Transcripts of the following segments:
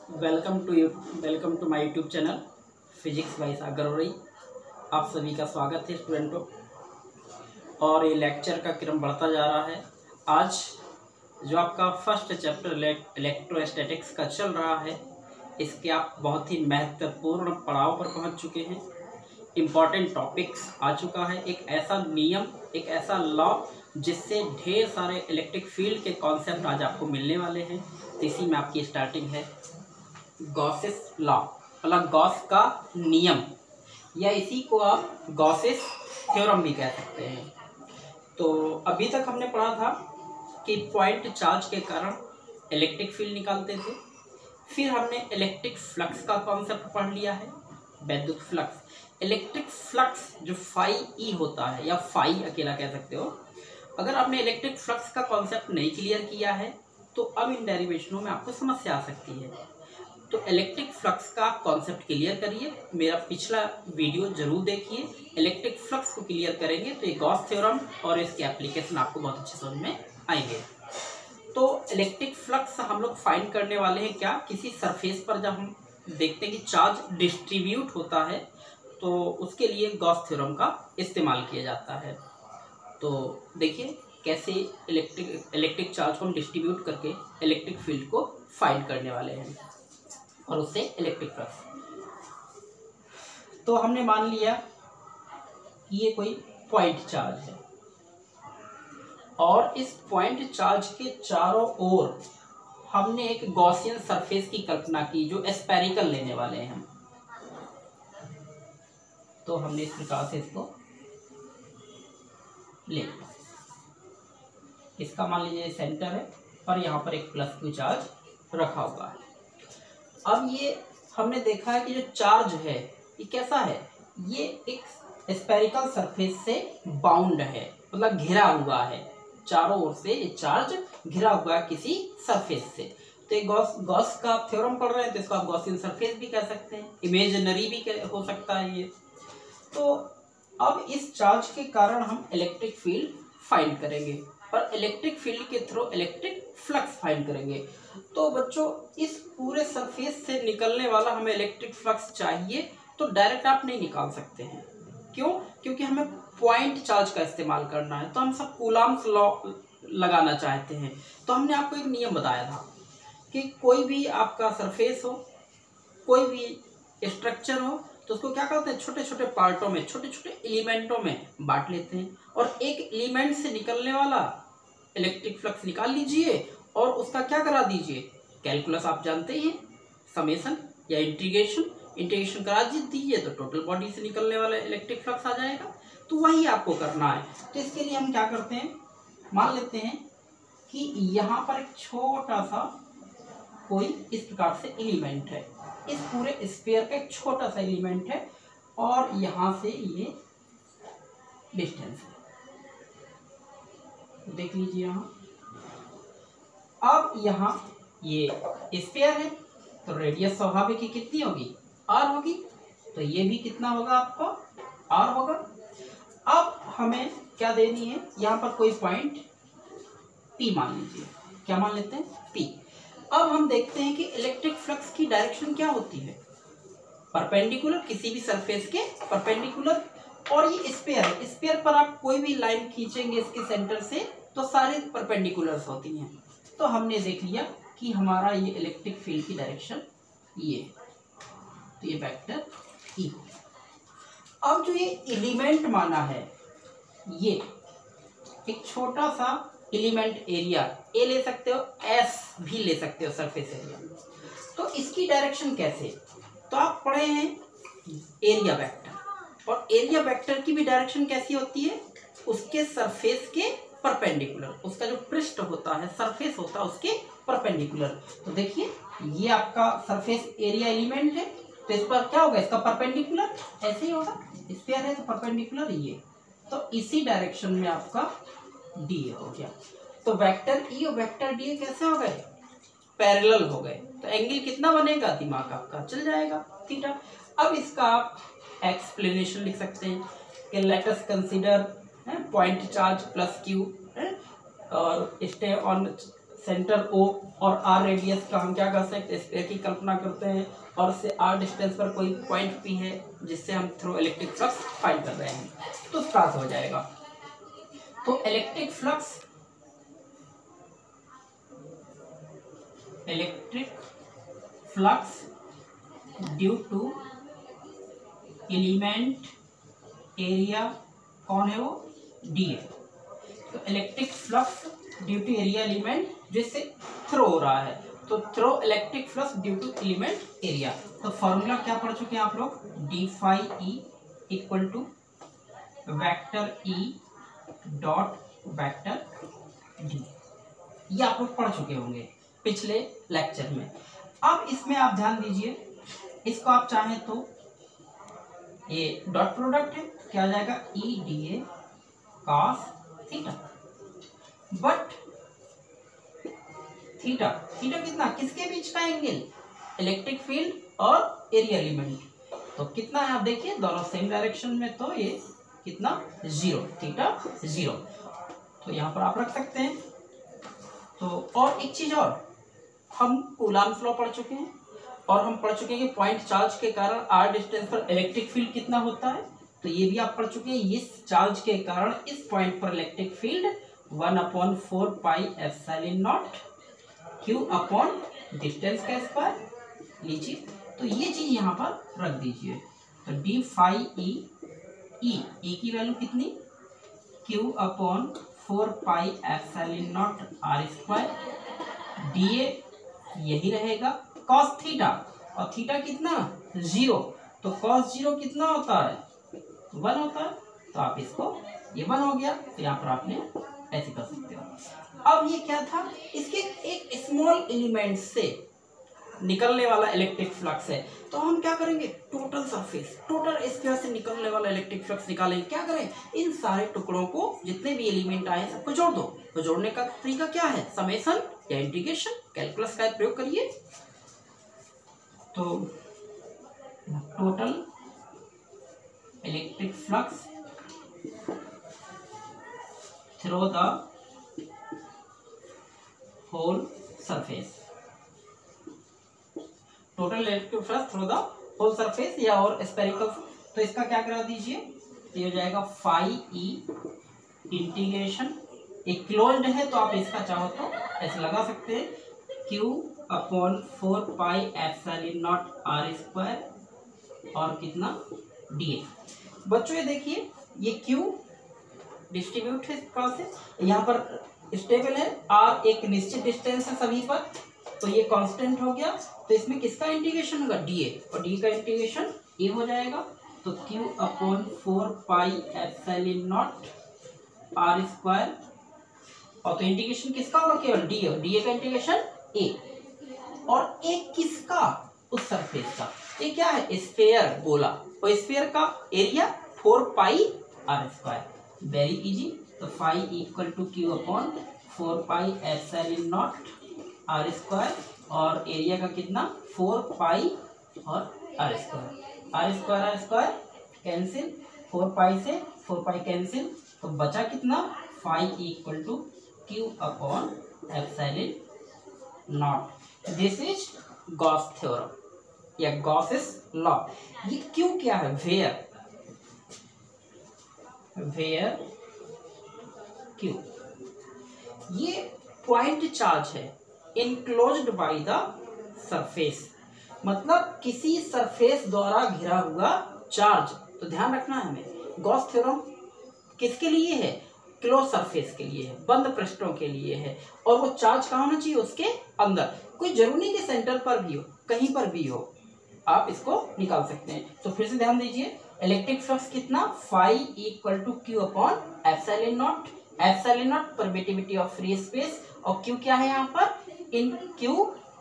Welcome to my YouTube channel physics by Sagar औरई। आप सभी का स्वागत है स्टूडेंटों। और ये लेक्चर का क्रम बढ़ता जा रहा है। आज जो आपका फर्स्ट चैप्टर इलेक्ट्रोस्टैटिक्स का चल रहा है, इसके आप बहुत ही महत्वपूर्ण पड़ाव पर पहुंच चुके हैं। इम्पॉर्टेंट टॉपिक्स आ चुका है। एक ऐसा नियम, एक ऐसा लॉ जिससे ढेर सारे इलेक्ट्रिक फील्ड के कॉन्सेप्ट आज आपको मिलने वाले हैं। तो इसी में आपकी स्टार्टिंग है गॉसेस लॉ, मतलब गॉस का नियम, या इसी को आप गॉसेस थ्योरम भी कह सकते हैं। तो अभी तक हमने पढ़ा था कि पॉइंट चार्ज के कारण इलेक्ट्रिक फील्ड निकालते थे। फिर हमने इलेक्ट्रिक फ्लक्स का कॉन्सेप्ट पढ़ लिया है, विद्युत फ्लक्स। इलेक्ट्रिक फ्लक्स जो फाई ई होता है, या फाई अकेला कह सकते हो। अगर आपने इलेक्ट्रिक फ्लक्स का कॉन्सेप्ट नहीं क्लियर किया है तो अब इन डेरिवेशनों में आपको समस्या आ सकती है। तो इलेक्ट्रिक फ्लक्स का कॉन्सेप्ट क्लियर करिए, मेरा पिछला वीडियो जरूर देखिए। इलेक्ट्रिक फ्लक्स को क्लियर करेंगे तो ये गॉस थ्योरम और इसके एप्लीकेशन आपको बहुत अच्छे समझ में आएंगे। तो इलेक्ट्रिक फ्लक्स हम लोग फाइंड करने वाले हैं क्या, किसी सरफेस पर जब हम देखते हैं कि चार्ज डिस्ट्रीब्यूट होता है तो उसके लिए गॉस थ्योरम का इस्तेमाल किया जाता है। तो देखिए कैसे इलेक्ट्रिक चार्ज को हम डिस्ट्रीब्यूट करके इलेक्ट्रिक फील्ड को फाइंड करने वाले हैं और उससे इलेक्ट्रिक फ्लक्स। तो हमने मान लिया कि ये कोई पॉइंट चार्ज है और इस पॉइंट चार्ज के चारों ओर हमने एक गॉसियन सरफेस की कल्पना की जो स्फेरिकल लेने वाले हैं हम। तो हमने इस प्रकार से इसको ले लिया। इसका मान लीजिए सेंटर है और यहाँ पर एक प्लस क्यू चार्ज रखा हुआ है। अब ये हमने देखा है कि जो चार्ज है ये कैसा है, ये एक स्फेरिकल सरफेस से बाउंड है, मतलब घिरा हुआ है। चारों ओर से ये चार्ज घिरा हुआ है किसी सरफेस से। तो ये गॉस का थ्योरम पढ़ रहे हैं तो इसको आप गॉसियन सरफेस भी कह सकते हैं, इमेजिनरी भी हो सकता है ये। तो अब इस चार्ज के कारण हम इलेक्ट्रिक फील्ड फाइंड करेंगे और इलेक्ट्रिक फील्ड के थ्रू इलेक्ट्रिक फ्लक्स फाइंड करेंगे। तो बच्चों इस पूरे सरफेस से निकलने वाला हमें इलेक्ट्रिक फ्लक्स चाहिए तो डायरेक्ट आप नहीं निकाल सकते हैं। क्यों? क्योंकि हमें पॉइंट चार्ज का इस्तेमाल करना है। तो हम सब कूलम्ब्स लॉ लगाना चाहते हैं। तो हमने आपको एक नियम बताया था कि कोई भी आपका सरफेस हो, कोई भी स्ट्रक्चर हो, तो उसको क्या करते हैं, छोटे छोटे पार्टों में, छोटे छोटे एलिमेंटों में बांट लेते हैं और एक एलिमेंट से निकलने वाला इलेक्ट्रिक फ्लक्स निकाल लीजिए और उसका क्या करा दीजिए, कैलकुलस आप जानते हैं, समेशन या इंटीग्रेशन करा दीजिए तो टोटल बॉडी से निकलने वाला इलेक्ट्रिक फ्लक्स आ जाएगा। तो वही आपको करना है। तो इसके लिए हम क्या करते हैं, मान लेते हैं कि यहाँ पर एक छोटा सा कोई इस प्रकार से एलिमेंट है, इस पूरे स्फीयर का एक छोटा सा एलिमेंट है और यहाँ से ये डिस्टेंस है, देख लीजिए यहाँ। अब यहाँ ये स्फीयर है तो रेडियस स्वाभाविक ही कितनी होगी, आर होगी। तो ये भी कितना होगा आपको, आर होगा। अब हमें क्या देनी है, यहाँ पर कोई पॉइंट पी मान लीजिए, क्या मान लेते हैं, पी। अब हम देखते हैं कि इलेक्ट्रिक फ्लक्स की डायरेक्शन क्या होती है, परपेंडिकुलर, किसी भी सरफेस के परपेंडिकुलर। और ये स्फीयर है, स्फीयर पर आप कोई भी लाइन खींचेंगे इसके सेंटर से तो सारी परपेंडिकुलर्स होती हैं। तो हमने देख लिया कि हमारा ये इलेक्ट्रिक फील्ड की डायरेक्शन ये, तो ये वेक्टर ई। अब जो ये एलिमेंट माना है, ये एक छोटा सा एलिमेंट एरिया ए ले सकते हो, एस भी ले सकते हो, सरफेस एरिया। तो इसकी डायरेक्शन कैसे, तो आप पढ़े हैं एरिया वेक्टर, और एरिया वेक्टर की भी डायरेक्शन कैसी होती है, उसके सरफेस के परपेंडिकुलर, उसका जो पृष्ठ होता है, सरफेस होता है, उसके परपेंडिकुलर। तो देखिए ये आपका सरफेस एरिया एलिमेंट है तो इस पर क्या होगा, इसका परपेंडिकुलर ऐसे ही होगा, स्फीयर है तो परपेंडिकुलर ये। तो इसी डायरेक्शन में आपका डी हो गया। तो वेक्टर ई और वेक्टर डी कैसे हो गए, पैरेलल हो गए। तो एंगल कितना बनेगा, दिमाग आपका चल जाएगा, थीटा। अब इसका आप एक्सप्लेनेशन लिख सकते हैं कि let us consider point charge plus Q और स्टे ऑन सेंटर O और R रेडियस का हम क्या कर सकते हैं, स्फीयर की कल्पना करते हैं और उससे R डिस्टेंस पर कोई पॉइंट P है जिससे हम थ्रू इलेक्ट्रिक फ्लक्स फाइंड कर रहे हैं, तो स्टार्ट हो जाएगा। तो electric flux due to element area, कौन है वो, डी है। तो electric flux due to area element जिससे थ्रो हो रहा है, तो through electric flux due to element area. तो फॉर्मूला क्या पढ़ चुके हैं आप लोग, D phi E equal to vector E dot vector D, ये आप लोग पढ़ चुके होंगे पिछले लेक्चर में। अब इसमें आप ध्यान दीजिए, इसको आप चाहें तो ये डॉट प्रोडक्ट है, क्या आ जाएगा, E D A cos theta, but theta कितना, किसके बीच का एंगल, इलेक्ट्रिक फील्ड और एरिया एलिमेंट, तो कितना है आप देखिए, दोनों सेम डायरेक्शन में, तो ये कितना, 0, थीटा 0, तो यहाँ पर आप रख सकते हैं। तो और एक चीज और, हम कूलॉम्स लॉ पढ़ चुके हैं और हम पढ़ चुके हैं कि पॉइंट चार्ज के कारण r डिस्टेंस पर इलेक्ट्रिक फील्ड कितना होता है, तो ये भी आप पढ़ चुके हैं, इस चार्ज के कारण इस पॉइंट पर electric field 1/4 pi epsilon not q upon distance का स्क्वायर लीजिए, तो ये चीज यहाँ पर रख दीजिए। तो डी फाई ई की वैल्यू कितनी, q upon 4 pi epsilon naught r square, D A यही रहेगा, कॉस थीटा, और थीटा कितना, 0, तो कॉस 0 कितना होता है, 1 होता है, तो आप इसको, ये 1 हो गया, तो यहाँ पर आपने ऐसे कर सकते हो। अब ये क्या था, इसके एक स्मॉल एलिमेंट से निकलने वाला इलेक्ट्रिक फ्लक्स है, तो हम क्या करेंगे, टोटल सरफेस, टोटल स्फीयर से निकलने वाला इलेक्ट्रिक फ्लक्स निकालेंगे। क्या करें, इन सारे टुकड़ों को, जितने भी एलिमेंट आए सबको जोड़ दो। तो जोड़ने का तरीका क्या है, समेशन या इंटीग्रेशन, कैलकुलस का प्रयोग करिए। तो total electric flux through the whole surface, total electric flux through the whole surface या और स्फेरिकल, तो इसका क्या करा दीजिए, ये हो जाएगा फाई ई इंटीग्रेशन, एक क्लोज्ड है तो आप इसका चाहो तो ऐसे लगा सकते हैं, q upon 4 pi epsilon naught r square और कितना डी। बच्चों ये देखिए, ये q डिस्ट्रीब्यूट है से, यहाँ पर स्टेबल है, r एक निश्चित डिस्टेंस है सभी पर, तो ये कांस्टेंट हो गया, तो इसमें किसका इंटीग्रेशन होगा, dA, और d का इंटीग्रेशन a हो जाएगा, तो q upon 4 pi epsilon naught r square, और तो इंटीग्रेशन किसका होगा, केवल डी, और डी का इंटीग्रेशन a, और एक किसका, उस सरफेस का, ये क्या है, स्फीयर, गोला, और स्फीयर का area 4 pi r square, very easy. तो phi equal to q upon 4 pi epsilon naught r square, और एरिया का कितना, 4 पाई और r स्क्वायर कैंसिल, 4 पाई से 4 पाई कैंसिल, तो बचा कितना, phi equal to q upon epsilon naught. This is Gauss theorem या गॉसेस लॉ। ये q क्या है, वेयर q, ये पॉइंट चार्ज है इनक्लोज्ड बाय द सरफेस, मतलब किसी सरफेस द्वारा घिरा हुआ चार्ज। तो ध्यान रखना है हमें, गॉस थ्योरम किसके लिए है, क्लोज सरफेस के लिए है, बंद पृष्ठों के लिए है, और वो चार्ज कहाँ होना चाहिए, उसके अंदर, कोई जरूरी नहीं कि सेंटर पर भी हो, कहीं पर भी हो, आप इसको निकाल सकते हैं। तो फिर से ध्यान दीजिए, इलेक्ट्रिक फ्लक्स कितना, phi equal to q upon epsilon naught, epsilon naught permittivity of free space, और q क्या है यहाँ पर, इन q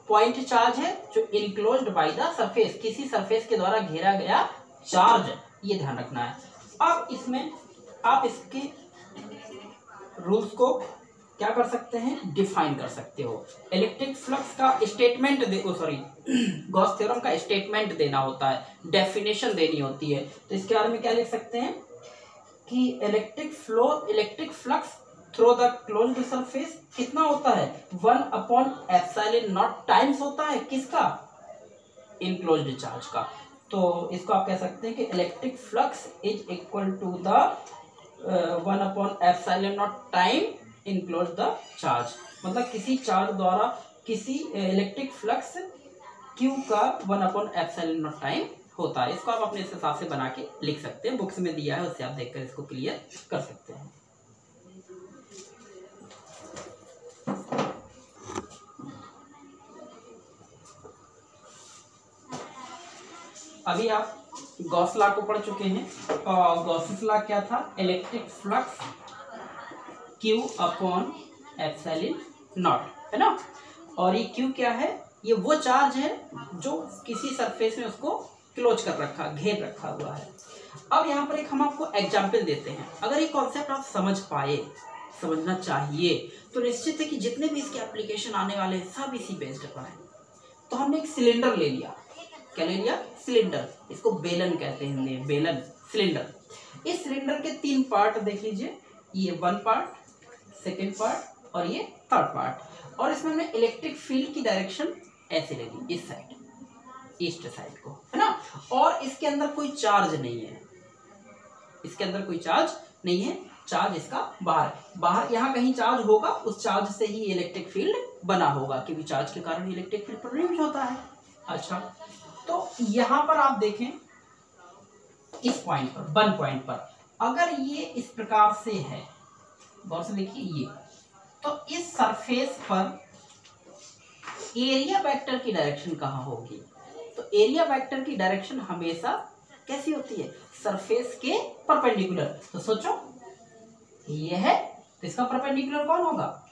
पॉइंट चार्ज है जो इनक्लोज्ड बाय द सरफेस, किसी सरफेस के द्वारा घेरा गया चार्ज, ये ध्यान रखना है। अब इसमें आप इसके रूल्स को क्या कर सकते हैं, डिफाइन कर सकते हो। इलेक्ट्रिक फ्लक्स का स्टेटमेंट गॉस थ्योरम का स्टेटमेंट देना होता है, डेफिनेशन देनी होती है। तो इसके बारे में क्या लिख सकते हैं कि electric flux through the closed surface कितना होता है 1/ε0 टाइम्स होता है किसका इनक्लोज्ड चार्ज का। तो इसको आप कह सकते हैं कि electric flux is equal to the 1/ε0 time enclose the charge. मतलब किसी चार्ज द्वारा किसी इलेक्ट्रिक फ्लक्स Q का 1/ε0 टाइम होता है। इसको आप अपने हिसाब से बना के लिख सकते हैं, बुक्स में दिया है उससे आप देखकर इसको क्लियर कर सकते हैं। अभी आप गॉस लॉ को पढ़ चुके हैं और गॉसेस लॉ क्या था इलेक्ट्रिक फ्लक्स Q/ε0 है ना। और ये Q क्या है ये वो चार्ज है जो किसी सरफेस में उसको क्लोज कर रखा घेर रखा हुआ है। अब यहाँ पर एक हम आपको एग्जाम्पल देते हैं, अगर ये कॉन्सेप्ट आप समझ पाए समझना चाहिए तो निश्चित है कि जितने भी इसके एप्लीकेशन आने वाले हैं सब इसी बेस्ड पर हैं। तो हमने एक सिलेंडर ले लिया, क्या ले लिया सिलेंडर, इसको बेलन कहते हैं हिंदी में बेलन सिलेंडर। इस सिलेंडर के 3 पार्ट देख लीजिए, ये 1 पार्ट सेकेंड पार्ट और ये 3rd पार्ट। और इसमें हमने इलेक्ट्रिक फील्ड की डायरेक्शन ऐसे ले ली इस साइड ईस्ट साइड को है ना। और इसके अंदर कोई चार्ज नहीं है, इसके अंदर कोई चार्ज नहीं है, चार्ज इसका बाहर यहाँ कहीं चार्ज होगा, उस चार्ज से ही इलेक्ट्रिक फील्ड बना होगा क्योंकि चार्ज के कारण इलेक्ट्रिक फील्ड प्रोड्यूस होता है। अच्छा तो यहाँ पर आप देखें इस पॉइंट पर 1 पॉइंट पर अगर ये इस प्रकार से है, गौर से देखिए ये, तो इस सरफेस पर एरिया वेक्टर की डायरेक्शन कहाँ होगी, तो एरिया वेक्टर की डायरेक्शन हमेशा कैसी होती है सरफेस के परपेंडिकुलर। तो सोचो ये है तो इसका परपेंडिकुलर कौन होगा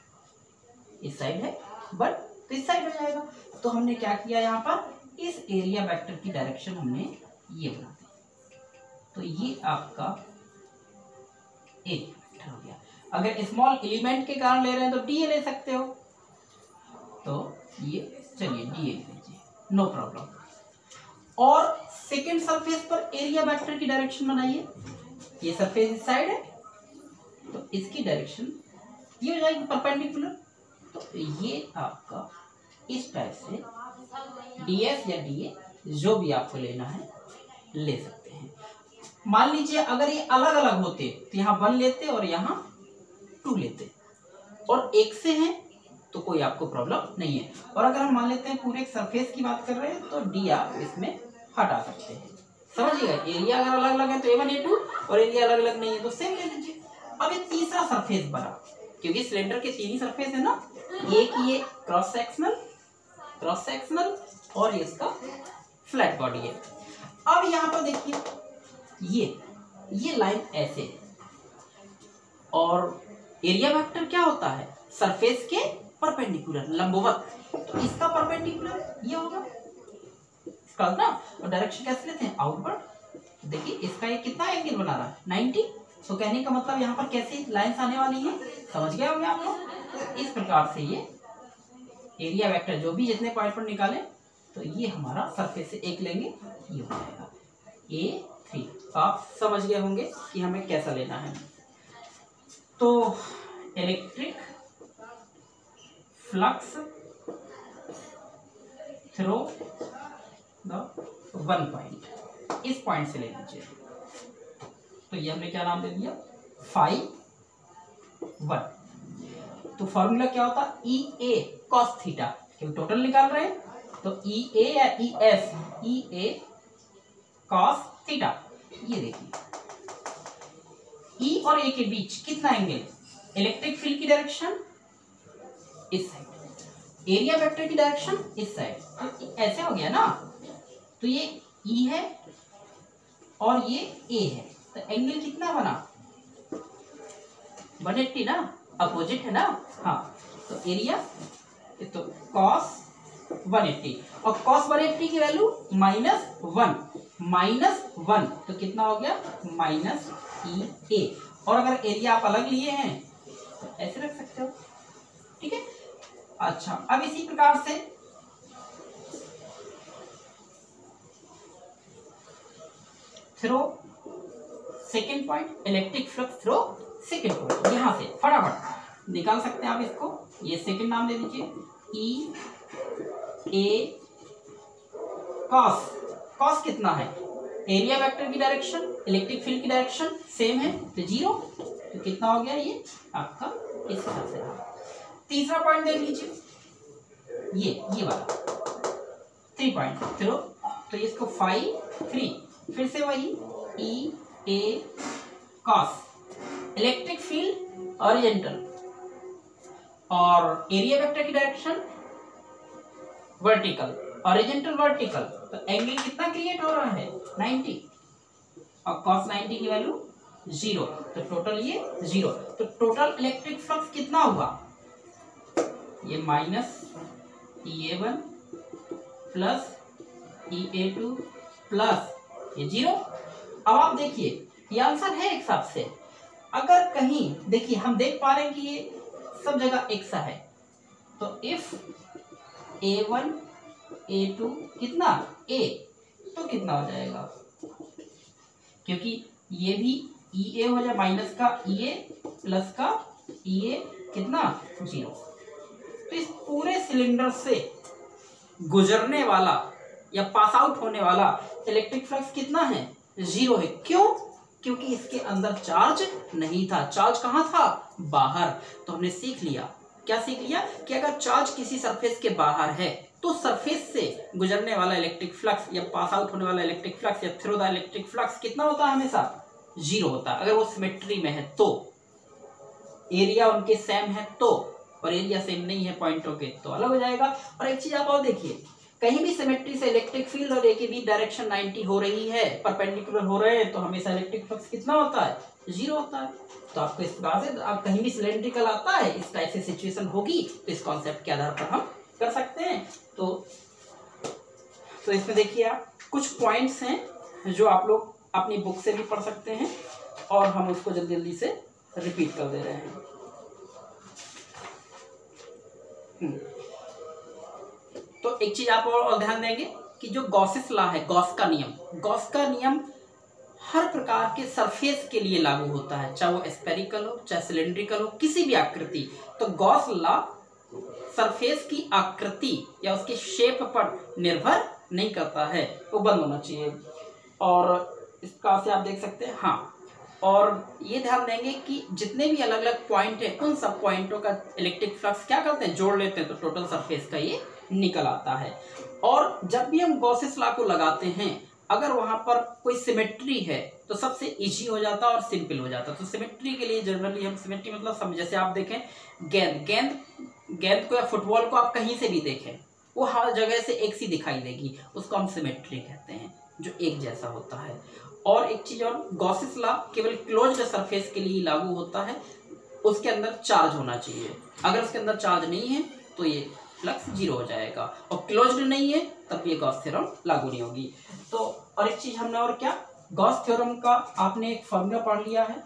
इस साइड है बट तो इस साइड हो जाएगा। तो हमने क्या किया यहाँ पर इस एरिया वेक्टर की डायरेक्शन हमने ये बना दी, तो ये आपका एरिया वेक्टर हो गया। अगर स्मॉल एलिमेंट के कारण ले रहे हैं तो डी ले सकते हो, तो ये चलिए डी लीजिए नो प्रॉब्लम। और सेकेंड सरफेस पर एरिया वेक्टर की डायरेक्शन बनाइए, ये सरफेस इस साइड है तो इसकी डायरेक्शन ये हो जाएगी परपेंडिकुलर। तो ये आपका इस टाइप से ds या dA जो भी आपको लेना है ले सकते हैं। मान लीजिए अगर ये अलग अलग होते तो यहाँ 1 लेते और यहाँ 2 लेते, और एक से हैं तो कोई आपको प्रॉब्लम नहीं है। और अगर हम मान लेते हैं पूरे एक सरफेस की बात कर रहे हैं तो डी आप इसमें हटा सकते हैं, समझिएगा। एरिया अगर अलग अलग है तो A1 A2 और एरिया अलग अलग नहीं है तो सेम ले लीजिए। अब ये तीसरा सरफेस बना क्योंकि सिलेंडर के 3 ही सरफेस है ना, एक ये क्रॉस सेक्शनल और ये इसका फ्लैट बॉडी है। अब यहाँ पर देखिए ये लाइन ऐसे और एरिया वेक्टर क्या होता है सरफेस के परपेंडिकुलर लंबवत, तो इसका परपेंडिकुलर ये होगा इसका ना। और डायरेक्शन कैसे लेते हैं आउटवर्ड। देखिए इसका ये कितना एंगल बना रहा है 90, तो कहने का मतलब यहाँ पर कैसी लाइंस आने वाली हैं समझ गए होंगे आप लोग। तो इस प्रकार से ये एरिया वेक्टर जो भी जितने पॉइंट पर निकाले तो ये हमारा सरफेस से एक लेंगे ये हो जाएगा A3। तो आप समझ गए होंगे कि हमें कैसा लेना है। तो electric flux through the 1 point, इस पॉइंट से ले लीजिए। तो ये हमने क्या नाम दे दिया φ1। तो फॉर्मूला क्या होता EA cos थीटा, क्योंकि टोटल निकाल रहे हैं तो EA या EA cos थीटा। ये देखिए E और A के बीच कितना एंगल, इलेक्ट्रिक फील्ड की डायरेक्शन इस साइड, एरिया वेक्टर की डायरेक्शन इस साइड, तो ऐसे हो गया ना। तो ये E है और ये A है, तो एंगल कितना बना 180 ना, अपोजिट है ना। हाँ तो एरिया तो cos 180 और cos 180 की वैल्यू -1 तो कितना हो गया -EA। और अगर एरिया आप अलग लिए हैं तो ऐसे रख सकते हो, ठीक है। अच्छा अब इसी प्रकार से through second point electric flux through second point, यहां से फटाफट निकाल सकते हैं आप इसको, ये सेकंड नाम दे दीजिए, ई ए कॉस। कॉस कितना है, एरिया वेक्टर की डायरेक्शन, इलेक्ट्रिक फील्ड की डायरेक्शन सेम है तो 0, तो कितना हो गया ये आपका इस तरह से। तीसरा पॉइंट देख लीजिए, ये वाला 3 पॉइंट, चलो तो इसको 5 3, फिर से वही ई ए कॉस, इलेक्ट्रिक फील्ड हॉरिजॉन्टल और एरिया वेक्टर की डायरेक्शन वर्टिकल, हॉरिजॉन्टल वर्टिकल, तो एंगल कितना क्रिएट हो रहा है 90 और cos 90 की वैल्यू 0, तो टोटल ये 0, तो टोटल इलेक्ट्रिक फ्लक्स कितना होगा, ये minus EA1 plus EA2 plus ये 0। अब आप देखिए ये आंसर है एक हिसाब से, अगर कहीं देखिए हम देख पा रहे हैं कि ये सब जगह एक्स है, तो इफ A1 A2 कितना A, तो कितना हो जाएगा, क्योंकि ये भी EA हो जाए माइनस का EA प्लस का EA कितना 0, तो इस पूरे सिलेंडर से गुजरने वाला या पास आउट होने वाला इलेक्ट्रिक फ्लक्स कितना है 0 है। क्यों, क्योंकि इसके अंदर चार्ज नहीं था, चार्ज कहाँ था बाहर। तो हमने सीख लिया, क्या सीख लिया कि अगर चार्ज किसी सरफेस के बाहर है तो सरफेस से गुजरने वाला इलेक्ट्रिक फ्लक्स या पास आउट होने वाला इलेक्ट्रिक फ्लक्स या थ्रू द इलेक्ट्रिक फ्लक्स कितना होता है, हमेशा 0 होता है। अगर वो सिमेट्री में है तो, एरिया उनके सेम है तो, और एरिया सेम नहीं है पॉइंटों के तो अलग हो जाएगा। और एक चीज आप और देखिए, कहीं भी सिमेट्री से इलेक्ट्रिक फील्ड और ए की भी डायरेक्शन 90 हो रही है, परपेंडिकुलर हो रहे हैं, तो हमेशा इलेक्ट्रिक फ्लक्स कितना होता है 0 होता है। तो आपको इस प्रकार से आप कहीं भी सिलेंड्रिकल आता है, इस टाइप से सिचुएशन होगी तो इस कॉन्सेप्ट के आधार पर हम कर सकते हैं। तो इसमें देखिए आप कुछ पॉइंट्स हैं जो आप लोग अपनी बुक से भी पढ़ सकते हैं और हम उसको जल्दी जल्दी से रिपीट कर दे रहे हैं। तो एक चीज आप और ध्यान देंगे कि जो गॉसेस लॉ है, गॉस का नियम हर प्रकार के सरफेस के लिए लागू होता है, चाहे वो स्फेरिकल हो चाहे सिलेंड्रिकल हो, किसी भी आकृति। तो गॉस लॉ सरफेस की आकृति या उसके शेप पर निर्भर नहीं करता है, वो बंद होना चाहिए। और इसका से आप देख सकते हैं, हाँ, और ये ध्यान देंगे कि जितने भी अलग अलग पॉइंट हैं उन सब पॉइंटों का इलेक्ट्रिक फ्लक्स क्या करते हैं, जोड़ लेते हैं, तो टोटल सरफेस का ये निकल आता है। और जब भी हम गॉसेस लॉ को लगाते हैं, अगर वहां पर कोई सिमेट्री है तो सबसे इजी हो जाता है और सिंपल हो जाता है। तो सिमेट्री के लिए जनरली हम सिमेट्री मतलब जैसे आप देखें गेंद को या फुटबॉल को आप कहीं से भी देखें, वो हर जगह से एक सी दिखाई देगी, उसको हम सिमेट्री कहते हैं, जो एक जैसा होता है। और एक चीज और, गॉसेस लॉ केवल क्लोज्ड सरफेस के लिए लागू होता है, उसके अंदर चार्ज होना चाहिए। अगर उसके अंदर चार्ज नहीं है तो ये फ्लक्स 0 हो जाएगा, और क्लोज्ड नहीं है तब ये गॉस थ्योरम लागू नहीं होगी। तो और एक चीज हमने और क्या, गॉस थ्योरम का आपने एक फॉर्मूला पढ़ लिया है,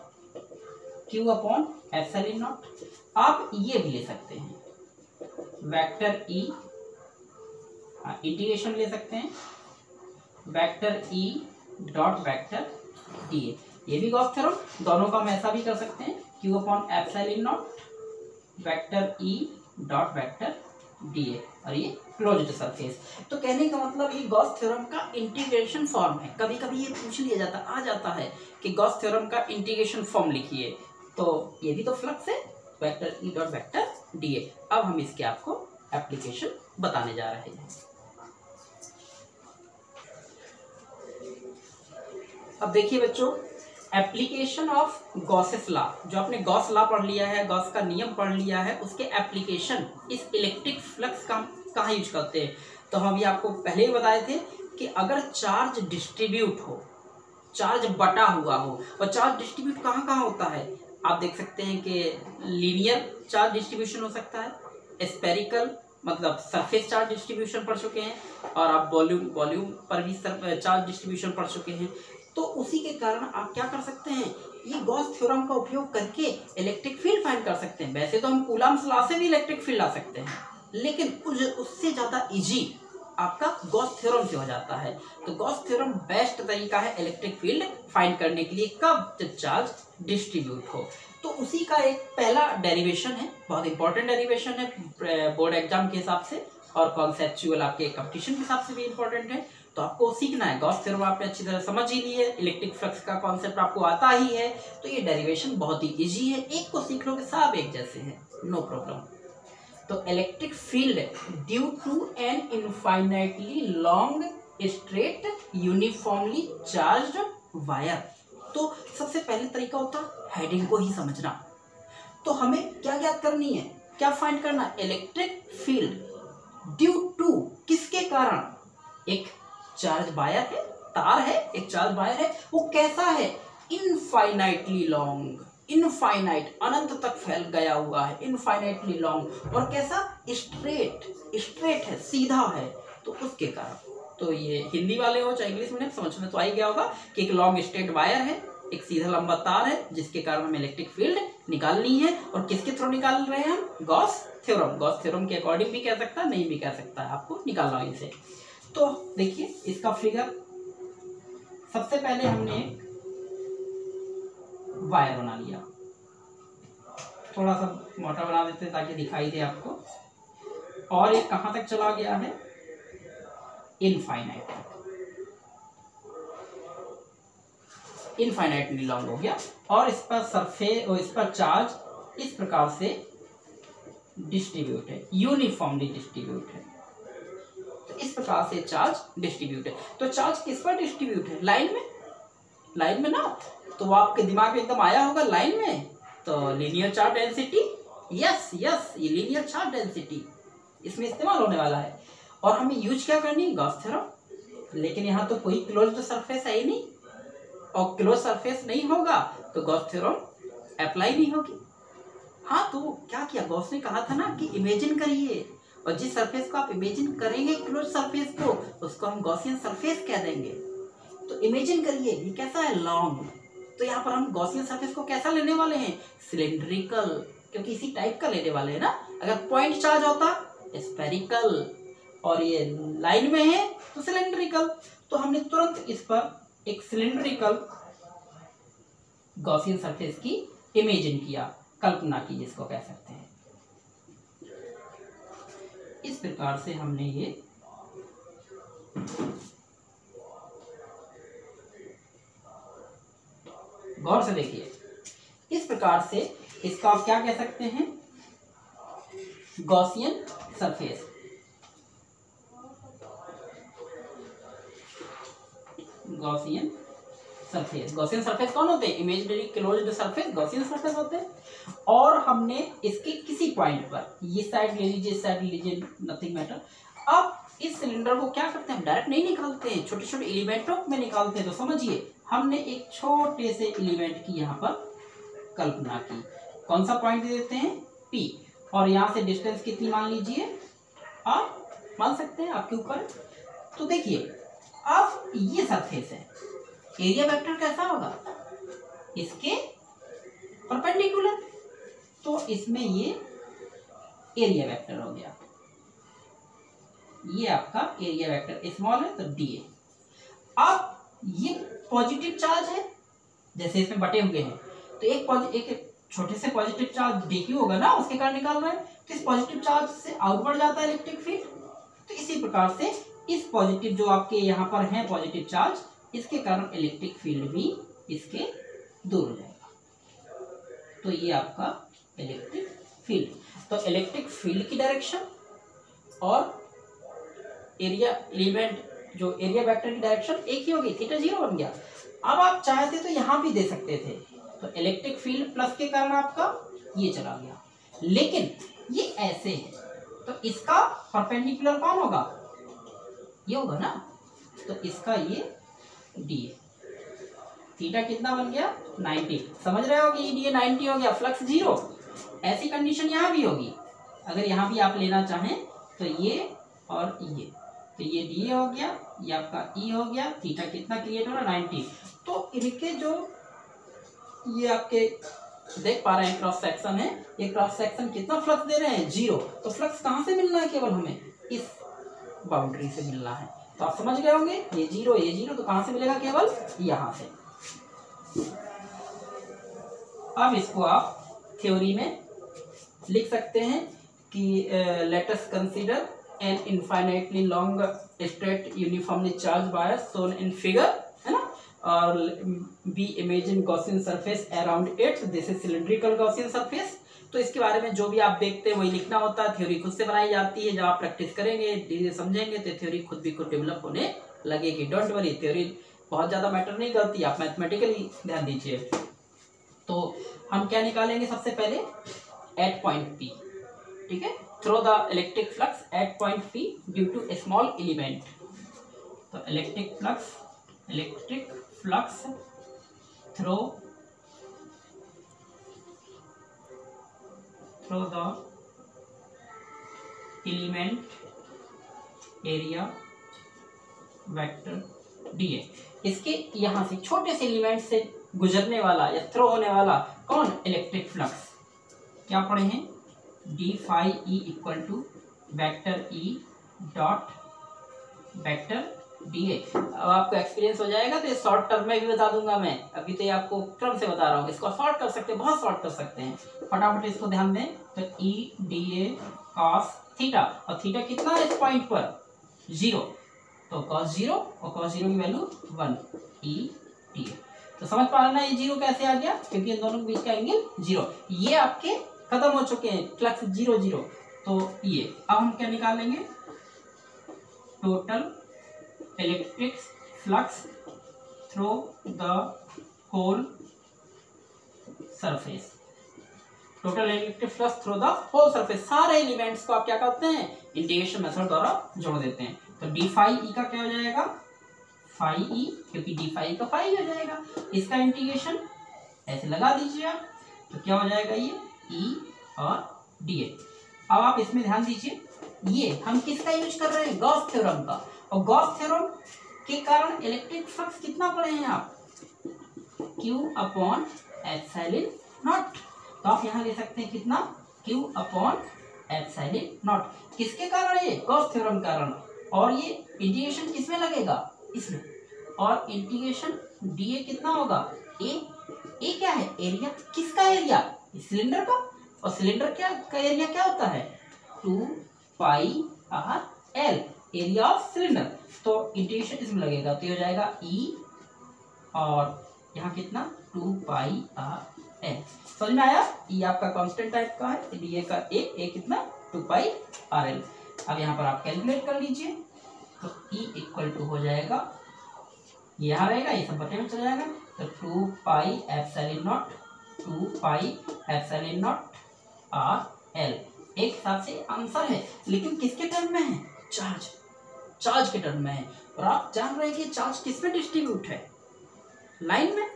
Q/ε0। आप ये भी ले सकते हैं, वेक्टर E इंटीग्रेशन ले सकते हैं, vector E dot vector dA, ये भी गॉस थ्योरम। दोनों का हम ऐसा भी कर सकते हैं, Q/ε0 vector E dot vector dA, और ये क्लोज्ड सरफेस। तो कहने का मतलब ये गॉस थ्योरम का इंटीग्रेशन फॉर्म है। कभी कभी ये पूछ लिया जाता आ जाता है कि गॉस थ्योरम का इंटीग्रेशन फॉर्म लिखिए, तो ये भी तो फ्लक्स है, vector E dot vector dA। अब हम इसके आपको एप्लीकेशन बताने जा रहे हैं। अब देखिए बच्चों, एप्लीकेशन ऑफ गॉसेस लॉ, जो आपने गॉस लॉ पढ़ लिया है, गॉस का नियम पढ़ लिया है, उसके एप्लीकेशन इस इलेक्ट्रिक फ्लक्स का कहाँ यूज करते हैं। तो हम अभी आपको पहले ही बताए थे कि अगर चार्ज डिस्ट्रीब्यूट हो, चार्ज बटा हुआ हो, और चार्ज डिस्ट्रीब्यूट कहाँ कहाँ होता है, आप देख सकते हैं कि लीनियर चार्ज डिस्ट्रीब्यूशन हो सकता है, स्फेरिकल मतलब सरफेस चार्ज डिस्ट्रीब्यूशन पढ़ चुके हैं, और आप वॉल्यूम पर भी चार्ज डिस्ट्रीब्यूशन पढ़ चुके हैं। तो उसी के कारण आप क्या कर सकते हैं, ये गॉस थ्योरम का उपयोग करके इलेक्ट्रिक फील्ड फाइंड कर सकते हैं। वैसे तो हम कूलम्ब्स लॉ से भी इलेक्ट्रिक फील्ड ला सकते हैं, लेकिन उससे ज़्यादा इजी आपका गॉस थ्योरम से हो जाता है। तो गॉस थ्योरम बेस्ट तरीका है इलेक्ट्रिक फील्ड फाइंड करने के लिए, कब? जब चार्ज डिस्ट्रीब्यूट हो। तो उसी का एक पहला डेरिवेशन है, बहुत इंपॉर्टेंट डेरिवेशन है बोर्ड एग्जाम के हिसाब से, और कॉन्सेप्चुअल आपके कंपटीशन के हिसाब से भी इंपॉर्टेंट है। तो आपको सीखना है। गॉस थ्योरम आपने अच्छी तरह समझ ही ली है, इलेक्ट्रिक फ्लक्स का कॉन्सेप्ट आपको आता ही है, तो ये डेरिवेशन बहुत ही इजी है, एक को सीख लोगे सब एक जैसे हैं, नो प्रॉब्लम। तो electric field due to an infinitely long straight uniformly charged wire. तो सबसे पहले तरीका होता है हेडिंग को ही समझना। तो हमें क्या ज्ञात करनी है, क्या फाइंड करना? इलेक्ट्रिक फील्ड ड्यू टू, किसके कारण? एक चार्ज वायर है, तार है, एक चार्ज वायर है, वो कैसा है? इनफाइनाइटली लॉन्ग, इनफाइनाइट, अनंत तक फैल गया हुआ है, इनफाइनाइटली लॉन्ग, और कैसा? स्ट्रेट, स्ट्रेट है, सीधा है, तो उसके कारण। तो ये हिंदी वाले हो चाहे इंग्लिश मीडियम, समझ में तो आ ही गया होगा कि एक लॉन्ग स्ट्रेट वायर है, एक सीधा लंबा तार है, जिसके कारण हमें इलेक्ट्रिक फील्ड निकालनी है। और किसके थ्रू निकाल रहे हैं हम? Gauss theorem. गॉस थ्योरम के अकॉर्डिंग भी कह सकता है, नहीं भी कह सकता है, आपको निकालना है इसे। तो देखिए इसका फिगर, सबसे पहले हमने एक वायर बना लिया, थोड़ा सा मोटा बना देते हैं ताकि दिखाई दे आपको, और ये कहां तक चला गया है? इनफाइनाइट तक, इनफाइनाइटली लॉन्ग हो गया। और इस पर सरफेस और इस पर चार्ज इस प्रकार से डिस्ट्रीब्यूट है, यूनिफॉर्मली डिस्ट्रीब्यूट है। तो इस प्रकार से चार्ज डिस्ट्रीब्यूट है। तो चार्ज किस पर डिस्ट्रीब्यूट है? लाइन में, लाइन में ना। तो वो आपके दिमाग में एकदम आया होगा लाइन में, तो linear charge density, yes yes, ये लीनियर चार्ज डेंसिटी इसमें इस्तेमाल होने वाला है। और हमें यूज क्या करनी है? Gauss theorem. लेकिन यहाँ तो कोई क्लोज्ड सरफेस है ही नहीं, और क्लोज सरफेस नहीं होगा तो गॉस थ्योरम अप्लाई नहीं होगी। हाँ, तो क्या किया गॉस ने? कहा था ना कि इमेजिन करिए, और जिस सरफेस को आप इमेजिन करेंगे क्लोज सरफेस को, उसको हम गॉसियन सरफेस कह देंगे। तो इमेजिन करिए ये कैसा है? लॉन्ग। तो यहाँ पर हम गॉसियन सरफेस को कैसा लेने वाले हैं? सिलिंड्रिकल, क्योंकि इसी टाइप का लेने वाले हैं ना। अगर पॉइंट चार्ज होता स्फेरिकल, और ये लाइन में है तो सिलिंड्रिकल। तो हमने तुरंत इस पर एक सिलिंड्रिकल गॉसियन सरफेस की इमेजिन किया, कल्पना की जिसको कह सकते हैं। इस प्रकार से हमने ये गौर से देखिए, इस प्रकार से इसका आप क्या कह सकते हैं? Gaussian surface. Gaussian surface, Gaussian surface कौन होते हैं? Imaginary closed surface Gaussian surface होते हैं। और हमने इसके किसी पॉइंट पर, ये साइड ले लीजिए, साइड ले लीजिए, नथिंग मैटर। अब इस सिलेंडर को क्या करते हैं? डायरेक्ट नहीं निकालते हैं, छोटे छोटे एलिमेंटों में निकालते हैं। तो समझिए, हमने एक छोटे से एलिमेंट की यहाँ पर कल्पना की। कौन सा पॉइंट दे देते हैं? P, और यहाँ से डिस्टेंस कितनी मान लीजिए? आप मान सकते हैं आपके ऊपर। तो देखिए, अब ये सरफेस है, एरिया वेक्टर कैसा होगा? इसके परपेंडिकुलर। तो इसमें ये एरिया वेक्टर हो गया, ये आपका एरिया वेक्टर स्मॉल है तो DA। अब ये पॉजिटिव चार्ज है, जैसे इसमें बटे हुए हैं, तो एक छोटे से पॉजिटिव चार्ज DQ होगा ना, उसके कारण निकाल रहा है। तो इस पॉजिटिव चार्ज से आउटवर्ड जाता है इलेक्ट्रिक फील्ड। तो इसी प्रकार से इस पॉजिटिव जो आपके यहाँ पर है पॉजिटिव चार्ज, इसके कारण इलेक्ट्रिक फील्ड भी इसके दूर हो जाएगा। तो ये आपका इलेक्ट्रिक फील्ड। तो इलेक्ट्रिक फील्ड की डायरेक्शन और एरिया एलिमेंट जो एरिया वेक्टर की डायरेक्शन एक ही होगी, थीटा 0 बन गया। अब आप चाहते तो यहाँ भी दे सकते थे, तो इलेक्ट्रिक फील्ड प्लस के कारण आपका ये चला गया। लेकिन ये ऐसे है, तो इसका परपेंडिकुलर कौन होगा? ये होगा ना। तो इसका ये D है, थीटा कितना बन गया? 90। समझ रहे हो कि ये 90 हो गया, फ्लक्स 0। ऐसी कंडीशन यहाँ भी होगी। अगर यहाँ भी आप लेना चाहें तो ये और ये, तो ये D हो गया, ये आपका E हो गया, थीटा कितना क्रिएट हो रहा? 90। तो इनके जो ये आपके देख पा रहे हैं क्रॉस सेक्शन है, ये क्रॉस सेक्शन कितना फ्लक्स दे रहे हैं? 0। तो फ्लक्स कहाँ से मिलना है? केवल हमें इस बाउंड्री से मिलना है। तो आप समझ गए होंगे, ये जीरो तो कहाँ से मिलेगा, केवल यहाँ से। अब इसको आप थ्योरी में लिख सकते हैं कि let us consider an infinitely long straight uniformly charge wire shown in figure, है ना, और be imagine Gaussian surface around it, this is cylindrical Gaussian surface. तो इसके बारे में जो भी आप देखते हैं वही लिखना होता है, थ्योरी खुद से बनाई जाती है। जब आप प्रैक्टिस करेंगे, धीरे समझेंगे, तो थ्योरी खुद भी खुद डेवलप होने लगेगी। डोंट वरी, थ्योरी बहुत ज़्यादा मैटर नहीं करती, आप मैथमेटिकली ध्यान दीजिए। तो हम क्या निकालेंगे सबसे पहले, एट पॉइंट पी, ठीक है, through the electric flux at point P due to a small element. तो electric flux through the element area vector dA। इसके यहां से छोटे से एलिमेंट से गुजरने वाला या थ्रो होने वाला कौन, इलेक्ट्रिक फ्लक्स। क्या पढ़े हैं, d phi E equal to vector E dot vector dA। अब आपको एक्सपीरियंस हो जाएगा, तो ये शॉर्ट टर्म में भी बता दूंगा मैं, अभी तो ये आपको क्रम से बता रहा हूँ। इसको शॉर्ट कर सकते हैं, बहुत शॉर्ट कर सकते हैं, फटाफट इसको ध्यान दें। तो ई dA cos थीटा, और थीटा कितना है इस पॉइंट पर, 0, तो cos 0 और cos 0 की वैल्यू 1, ई dA। तो समझ पा रहे ना ये 0 कैसे आ गया, क्योंकि इन दोनों के बीच का एंगल 0। ये आपके खत्म हो चुके हैं, फ्लक्स 0 0। तो ये अब हम क्या निकालेंगे, total electric flux through the whole surface. Total electric flux through the whole surface, सारे एलिमेंट्स को आप क्या करते हैं, इंटीग्रेशन मेथड द्वारा जोड़ देते हैं। तो डी फाई ई का क्या हो जाएगा, फाई ई, क्योंकि डी फाई का फाई हो जाएगा। इसका इंटीग्रेशन ऐसे लगा दीजिए आप, तो क्या हो जाएगा, ये ई और dA। अब आप इसमें ध्यान दीजिए, ये हम किसका यूज कर रहे हैं, गॉस थ्योरम का। और गॉस थ्योरम के कारण इलेक्ट्रिक फ्लक्स कितना पढ़े हैं आप, Q अपॉन एप्सिलॉन नॉट। तो आप यहाँ ले सकते हैं कितना, Q अपॉन एप्सिलॉन नॉट। किसके कारण, ये गॉस थ्योरम कारण। और ये इंटीग्रेशन किसमें लगेगा, इसमें, और इंटीग्रेशन dA कितना होगा, ए क्या है, एरिया। किसका एरिया, सिलेंडर का। और सिलेंडर का एरिया क्या होता है, 2 pi R L, area of cylinder. तो इंटीग्रेशन इसमें लगेगा, तो ये हो जाएगा ई, और यहाँ कितना, 2 पाई आर एल। समझ में आया, ई आपका कांस्टेंट टाइप का है, डी का ए कितना, 2 पाई आर एल। अब यहाँ पर आप कैलकुलेट कर लीजिए, तो ई इक्वल टू हो जाएगा, यहाँ रहेगा, ये सब बटे में चला जाएगा, तो 2 pi epsilon not, 2 pi epsilon naught R L. एक हिसाब से आंसर है, लेकिन किसके टर्म में है, चार्ज के टर्म में है। और आप जान रहे हैं कि चार्ज किस में डिस्ट्रीब्यूट है, लाइन में।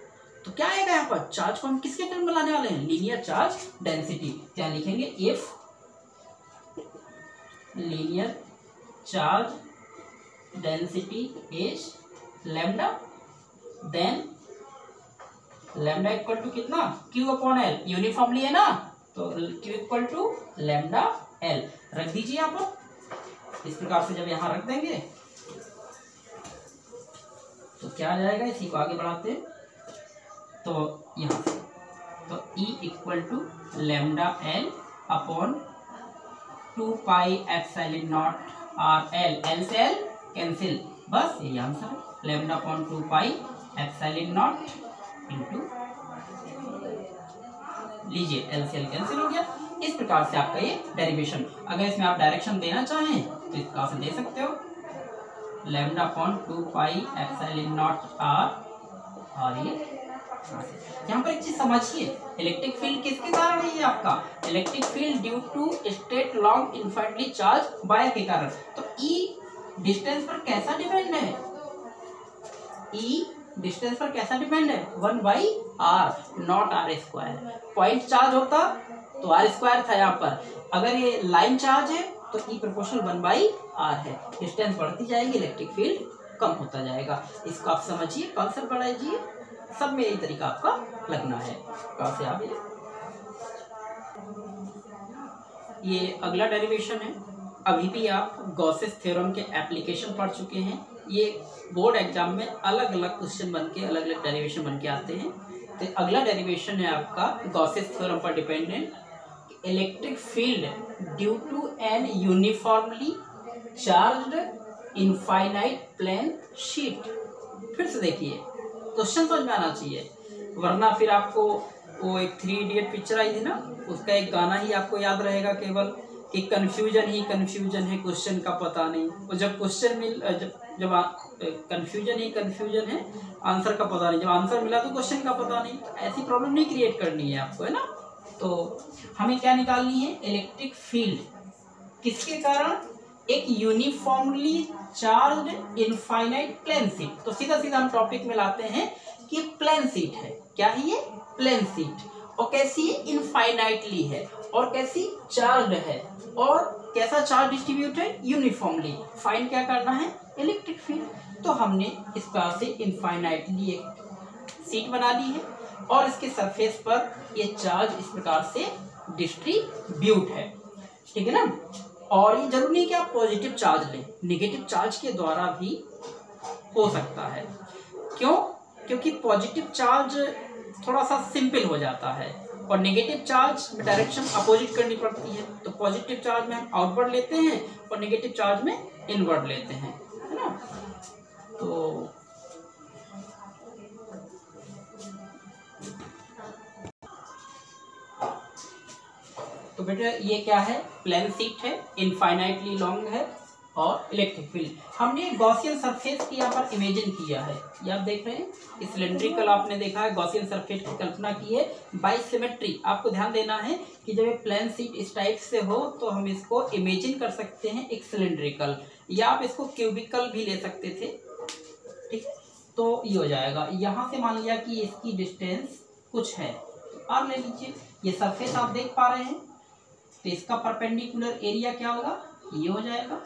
तो क्या आएगा यहाँ पर, चार्ज को हम किसके टर्म में लाने वाले हैं, लीनियर चार्ज डेंसिटी। क्या लिखेंगे, if linear charge density is lambda, then lambda equal to कितना, Q अपॉन एल, यूनिफॉर्मली है ना, तो Q equal to lambda L. रख दीजिए यहाँ पर, इस प्रकार से जब यहाँ रख देंगे तो क्या आ जाएगा, इसी को आगे बढ़ाते हैं, तो यहाँ से, तो E equal to lambda L upon 2 pi epsilon naught R L, L से एल कैंसिल, बस यही आंसर है, lambda upon 2 pi epsilon naught into, लीजिए एल से एल कैंसिल हो गया। इस प्रकार से आपका ये डेरिवेशन, अगर इसमें आप डायरेक्शन देना चाहें तो इस प्रकार से दे सकते हो, lambda upon 2 pi epsilon naught R, और ये यहाँ पर एक चीज समझिए, इलेक्ट्रिक फील्ड किसके कारण है, ये आपका electric field due to straight long infinitely charge wire के कारण। तो ई डिस्टेंस पर कैसा डिपेंड है, ई डिस्टेंस पर कैसा डिपेंड है, 1/r, not R square. Point charge होता तो आर स्क्वायर था यहाँ पर, अगर ये लाइन चार्ज है तो ई प्रोपोर्शनल 1/r है। डिस्टेंस बढ़ती जाएगी, इलेक्ट्रिक फील्ड कम होता जाएगा। इसको आप समझिए, कॉन्सेप्ट बढ़ाइए, सब में यही तरीका आपका लगना है। कहाँ से आप ये अगला डेरिवेशन है, अभी भी आप गॉसेस थ्योरम के एप्लीकेशन पढ़ चुके हैं। ये बोर्ड एग्जाम में अलग अलग क्वेश्चन बन के, अलग अलग डेरिवेशन बन के आते हैं। तो अगला डेरिवेशन है आपका गॉसेस थ्योरम पर dependent, electric field due to an uniformly charged infinite plane sheet. फिर से देखिए, क्वेश्चन समझ में आना चाहिए, वरना फिर आपको वो एक 3 इडियट पिक्चर आई थी ना, उसका एक गाना ही आपको याद रहेगा केवल कि कन्फ्यूजन ही कन्फ्यूजन है, क्वेश्चन का पता नहीं। और जब क्वेश्चन जब कन्फ्यूजन ही कन्फ्यूजन है, आंसर का पता नहीं, जब आंसर मिला तो क्वेश्चन का पता नहीं। तो ऐसी प्रॉब्लम नहीं क्रिएट करनी है आपको, है ना। तो हमें क्या निकालनी है, इलेक्ट्रिक फील्ड किसके कारण, एक uniformly charged infinite plane sheet. तो सीधा सीधा हम टॉपिक में लाते हैं कि प्लेन शीट है, क्या है ये, प्लेन शीट, और कैसी है, इनफाइनाइटली है, और कैसी, चार्ज्ड है, और कैसा चार्ज डिस्ट्रीब्यूटेड, यूनिफॉर्मली। फाइंड क्या करना है, इलेक्ट्रिक फील्ड। तो हमने इस प्रकार से इनफाइनाइटली एक शीट बना ली है, और इसके सरफेस पर ये चार्ज इस प्रकार से डिस्ट्रीब्यूट है, ठीक है ना। और ये जरूरी नहीं कि आप पॉजिटिव चार्ज लें, नेगेटिव चार्ज के द्वारा भी हो सकता है। क्यों, क्योंकि पॉजिटिव चार्ज थोड़ा सा सिंपल हो जाता है, और नेगेटिव चार्ज में डायरेक्शन अपोजिट करनी पड़ती है। तो पॉजिटिव चार्ज में हम आउटवर्ड लेते हैं, और नेगेटिव चार्ज में इनवर्ड लेते हैं, है ना। तो बेटा ये क्या है, प्लेन शीट है, इनफाइनाइटली लॉन्ग है, और इलेक्ट्रिक फील्ड। हमने गॉसियन सरफेस की यहाँ पर इमेजिन किया है, ये आप देख रहे हैं, सिलेंड्रिकल आपने देखा है, गॉसियन सरफेस की कल्पना की है बाय सिमेट्री। आपको ध्यान देना है कि जब ये प्लेन शीट इस टाइप से हो तो हम इसको इमेजिन कर सकते हैं एक सिलेंड्रिकल, या आप इसको क्यूबिकल भी ले सकते थे, ठीक। तो ये हो जाएगा, यहाँ से मान लिया कि इसकी डिस्टेंस कुछ है, आप ले लीजिए, ये सरफेस आप देख पा रहे हैं, तो इसका परपेंडिकुलर एरिया क्या होगा, ये हो जाएगा,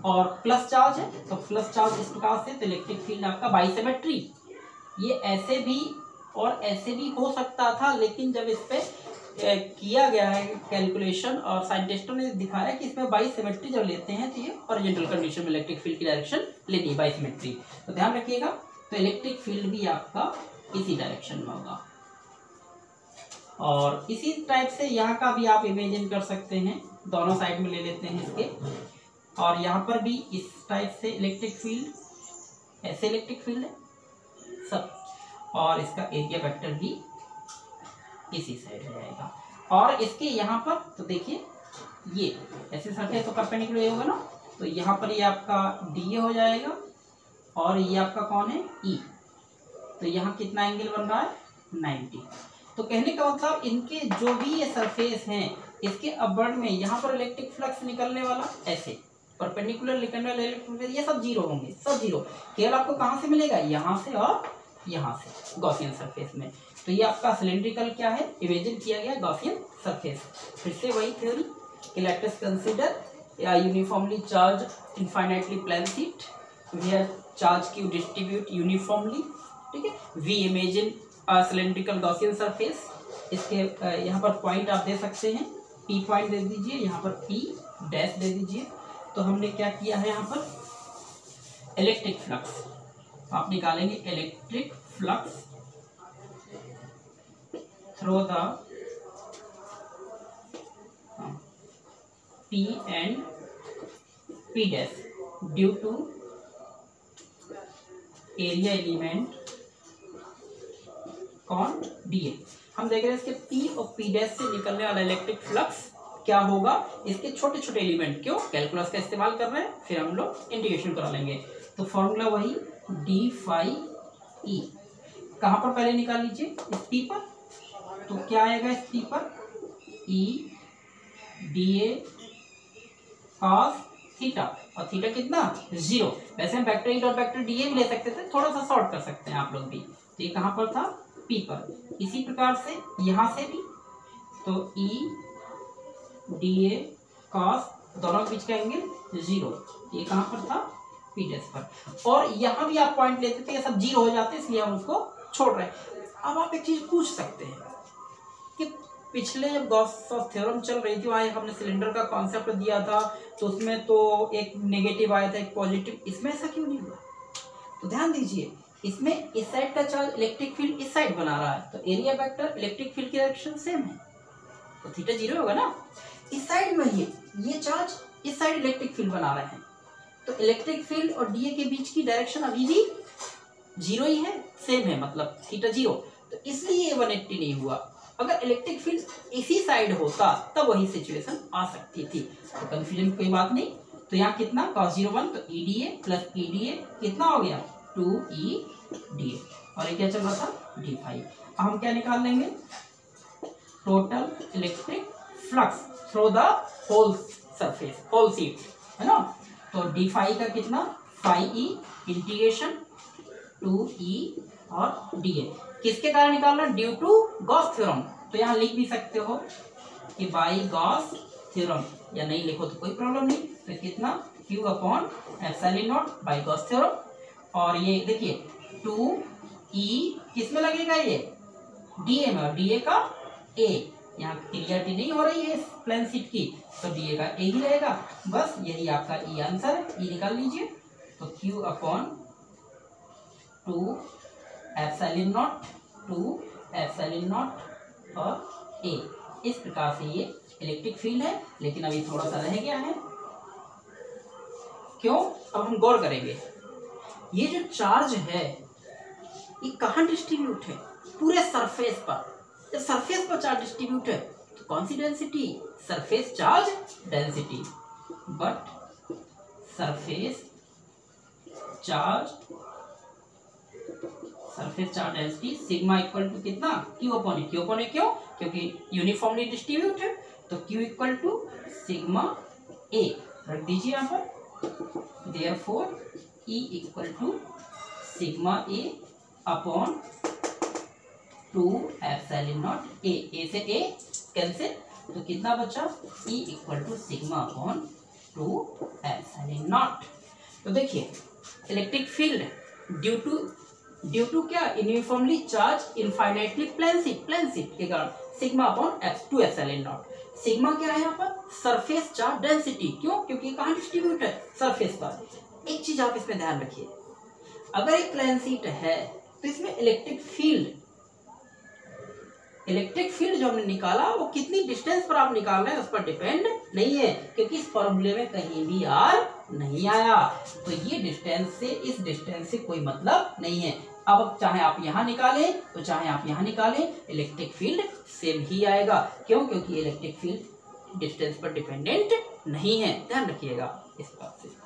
और प्लस चार्ज है तो प्लस चार्ज इस प्रकार से, तो इलेक्ट्रिक फील्ड आपका बाइसिमेट्री। ये ऐसे भी और ऐसे भी हो सकता था, लेकिन जब इस पे किया गया है कैलकुलेशन और साइंटिस्टों ने दिखाया कि इसमें बाइसिमेट्री जब लेते हैं तो ये ओरिजिनल कंडीशन में इलेक्ट्रिक फील्ड की डायरेक्शन लेती है बाइसिमेट्री। तो ध्यान रखिएगा, तो इलेक्ट्रिक फील्ड भी आपका इसी डायरेक्शन में होगा, और इसी टाइप से यहाँ का भी आप इमेजिन कर सकते हैं, दोनों साइड में ले लेते हैं इसके, और यहाँ पर भी इस टाइप से इलेक्ट्रिक फील्ड, ऐसे इलेक्ट्रिक फील्ड है सब, और इसका एरिया वेक्टर भी इसी साइड हो जाएगा। और इसके यहाँ पर तो देखिए, ये ऐसे सरफेस तो परपेंडिकुलर होगा ना, तो यहाँ पर ये आपका डी हो जाएगा, और ये आपका कौन है, ई। तो यहाँ कितना एंगल बन रहा है, 90। तो कहने का मतलब इनके जो भी ये सरफेस हैं, इसके अपवर्ड में यहाँ पर इलेक्ट्रिक फ्लक्स निकलने वाला, ऐसे परपेंडिकुलर निकलने वाला इलेक्ट्रिक, ये सब जीरो होंगे, सब जीरो। केवल आपको कहाँ से मिलेगा, यहाँ से और यहाँ से, गॉसियन सरफेस में। तो ये आपका सिलेंड्रिकल क्या है, इमेजिन किया गया गॉसियन सरफेस। फिर से वही थ्योरी कि लेट अस कंसीडर या uniformly charge infinitely plane sheet where charge Q distribute uniformly, ठीक है। We imagine cylindrical Gaussian surface. इसके यहाँ पर पॉइंट आप दे सकते हैं, पी पॉइंट दे दीजिए, यहाँ पर पी डैश दे दीजिए। तो हमने क्या किया है, यहाँ पर इलेक्ट्रिक फ्लक्स आप निकालेंगे, electric flux through the P and P dash due to area element कौन, डी। हम देख रहे हैं इसके पी और पी डैश से निकलने वाला इलेक्ट्रिक फ्लक्स क्या होगा, इसके छोटे छोटे एलिमेंट, क्यों, कैलकुलस का इस्तेमाल कर रहे हैं, फिर हम लोग इंटीग्रेशन करा लेंगे। तो फॉर्मूला वही डी फाई ई, कहाँ पर पहले निकाल लीजिए, इस पी पर, तो क्या आएगा इस पी पर, E D A cos theta, और थीटा कितना, 0। वैसे हम vector E dot vector D A भी ले सकते थे, थोड़ा सा शॉर्ट कर सकते हैं आप लोग भी। तो ये कहाँ पर था, पी पर। इसी प्रकार से यहाँ से भी, तो ई डी ए कॉस, दोनों के बीच का एंगल 0, ये कहाँ पर था, पी डैश पर। और यहाँ भी आप पॉइंट लेते थे, ये सब 0 हो जाते, इसलिए हम उसको छोड़ रहे हैं। अब आप एक चीज पूछ सकते हैं कि पिछले जब गॉस थ्योरम चल रही थी वहाँ हमने सिलेंडर का कॉन्सेप्ट दिया था, तो उसमें तो एक नेगेटिव आया था एक पॉजिटिव, इसमें ऐसा क्यों नहीं हुआ? तो ध्यान दीजिए, इसमें इस साइड का चार्ज इलेक्ट्रिक फील्ड इस साइड बना रहा है, तो एरिया वेक्टर इलेक्ट्रिक फील्ड की डायरेक्शन सेम है, तो थीटा 0 होगा ना। इस साइड में ये चार्ज इस साइड इलेक्ट्रिक फील्ड बना रहे हैं, तो इलेक्ट्रिक फील्ड और डीए के बीच की डायरेक्शन अभी भी 0 ही है, सेम है, मतलब थीटा 0, तो इसलिए ये 180 नहीं हुआ। अगर इलेक्ट्रिक फील्ड इसी साइड होता तब वही सिचुएशन आ सकती थी, तो कंफ्यूजन कोई बात नहीं। तो यहाँ कितना cos 0 1, तो EDA प्लस EDA कितना हो गया 2EDA, और ये क्या चल रहा था d फाई। अब हम क्या निकाल लेंगे, total electric flux through the whole surface, whole sheet, है ना। तो d फाई का कितना फाई ई इंटीग्रेशन 2E और dA, किसके कारण निकालना, ड्यू टू गॉस थ्योरम। तो यहाँ लिख भी सकते हो कि बाई गॉस थ्योरम, या नहीं लिखो तो कोई प्रॉब्लम नहीं। तो कितना Q upon epsilon not by Gauss theorem, और ये देखिए 2E किस में लगेगा, ये DA में, और DA का A, यहाँ क्लियरिटी नहीं हो रही है इस प्लेन शीट की, तो DA का A ही रहेगा, बस यही आपका E आंसर है, E निकाल लीजिए। तो Q अपॉन 2 एप्सिलॉन नॉट और A, इस प्रकार से ये इलेक्ट्रिक फील्ड है, लेकिन अभी थोड़ा सा रह गया है, क्यों, अब हम गौर करेंगे। ये जो चार्ज है ये कहाँ डिस्ट्रीब्यूट है, पूरे सरफेस पर, जब सरफेस पर चार्ज डिस्ट्रीब्यूट है तो कौन सी density, surface charge density, but surface charge density sigma equal to कितना, Q अपॉन क्यू, क्योंकि यूनिफॉर्मली डिस्ट्रीब्यूट है, तो Q equal to sigma A रख दीजिए यहाँ पर, therefore E equal to sigma A upon 2 epsilon naught A से A cancel, तो कितना बचा, E equal to sigma upon 2 epsilon naught. तो देखिए इलेक्ट्रिक फील्ड ड्यू टू क्या, uniformly charge infinitely plane sheet के कारण sigma upon 2 epsilon not. Sigma क्या है यहाँ पर, सरफेस चार्ज डेंसिटी, क्यों, क्योंकि कहाँ डिस्ट्रीब्यूट है, सरफेस पर। एक चीज आप इसमें ध्यान रखिए, अगर एक प्लेन शीट है तो इसमें इलेक्ट्रिक फील्ड जो हमने निकाला वो कितनी डिस्टेंस पर आप निकाल रहे हैं उस पर डिपेंड नहीं है, क्योंकि इस फॉर्मूले में कहीं भी R नहीं आया, तो ये डिस्टेंस से इस डिस्टेंस से कोई मतलब नहीं है। अब चाहे आप यहाँ निकालें तो चाहे आप यहाँ निकालें, इलेक्ट्रिक फील्ड सेम ही आएगा, क्यों, क्योंकि इलेक्ट्रिक फील्ड डिस्टेंस पर डिपेंडेंट नहीं है, ध्यान रखिएगा इस बात से।